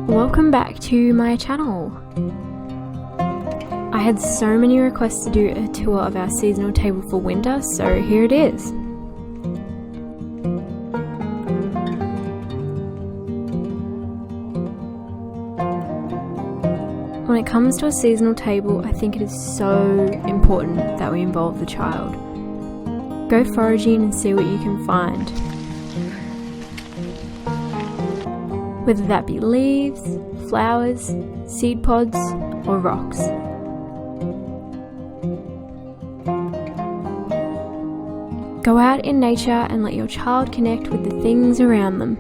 Welcome back to my channel. I had so many requests to do a tour of our seasonal table for winter, so here it is. When it comes to a seasonal table, I think it is so important that we involve the child. Go foraging and see what you can find. Whether that be leaves, flowers, seed pods, or rocks. Go out in nature and let your child connect with the things around them.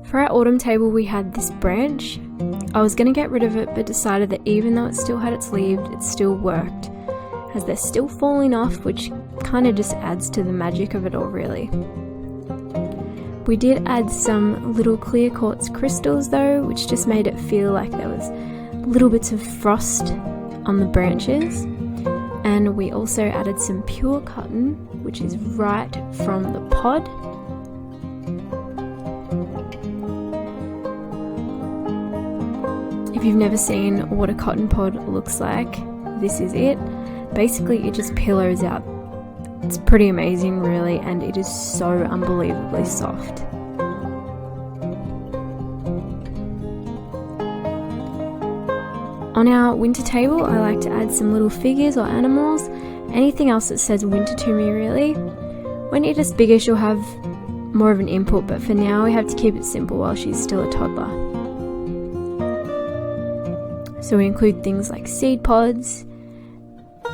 For our autumn table we had this branch. I was going to get rid of it but decided that even though it still had its leaves, it still worked, as they're still falling off, which kind of just adds to the magic of it all really. We did add some little clear quartz crystals though, which just made it feel like there was little bits of frost on the branches. And we also added some pure cotton, which is right from the pod. If you've never seen what a cotton pod looks like, this is it. Basically it just pillows out. It's pretty amazing really, and it is so unbelievably soft. On our winter table I like to add some little figures or animals, anything else that says winter to me really. When you're just bigger she'll have more of an input, but for now we have to keep it simple while she's still a toddler. So we include things like seed pods,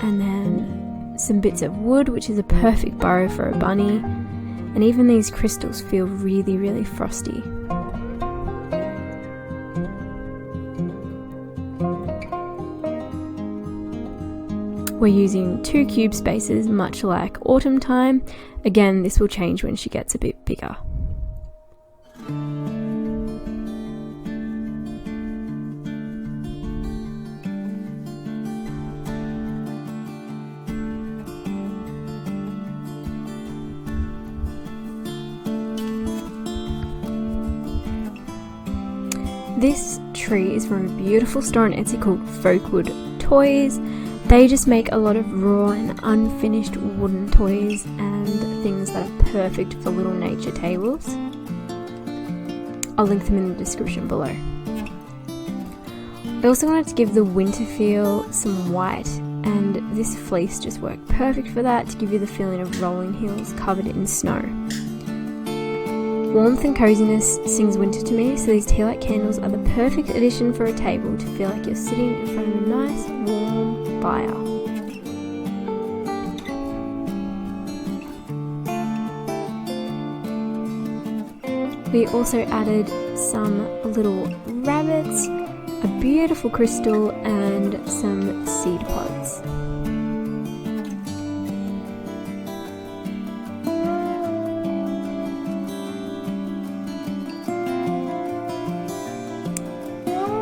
and then some bits of wood, which is a perfect burrow for a bunny, and even these crystals feel really, really frosty. We're using 2 cube spaces, much like autumn time. Again, this will change when she gets a bit bigger. This tree is from a beautiful store on Etsy called Folkwood Toys. They just make a lot of raw and unfinished wooden toys and things that are perfect for little nature tables. I'll link them in the description below. I also wanted to give the winter feel some white, and this fleece just worked perfect for that, to give you the feeling of rolling hills covered in snow. Warmth and coziness sings winter to me, so these tea light candles are the perfect addition for a table to feel like you're sitting in front of a nice warm fire. We also added some little rabbits, a beautiful crystal, and some seed pods.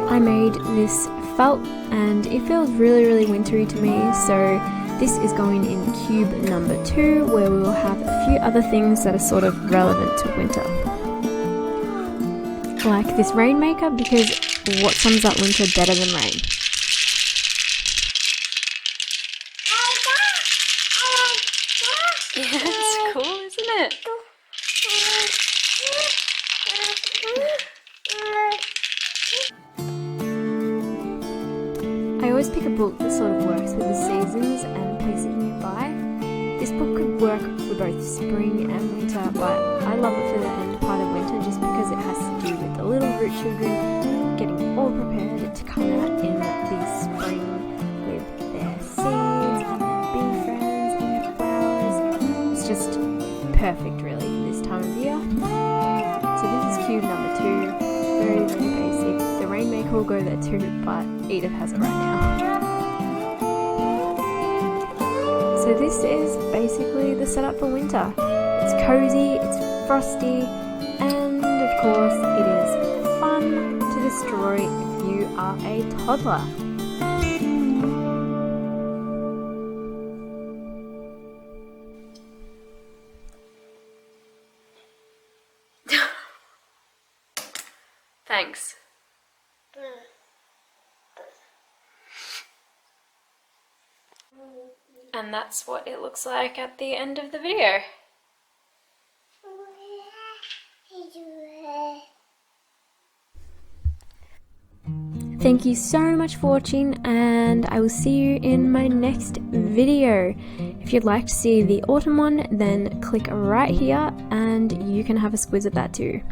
I made this felt and it feels really, really wintry to me, so this is going in cube number 2, where we will have a few other things that are sort of relevant to winter. Like this rainmaker, because what sums up winter better than rain? Yeah, it's cool, isn't it? I always pick a book that sort of works with the seasons and place it nearby. This book could work for both spring and winter, but I love it for the end part of winter just because it has to do with the little root children getting all prepared to come out in the spring with their seeds and their bee friends and their flowers. It's just perfect really for this time of year. So this is cube number 2, very basic. The Rainmaker will go there too, but Edith has it right now. So this is basically the setup for winter. It's cozy, it's frosty, and of course it is fun to destroy if you are a toddler. Thanks. And that's what it looks like at the end of the video. Thank you so much for watching, and I will see you in my next video. If you'd like to see the autumn one, then click right here and you can have a squiz at that too.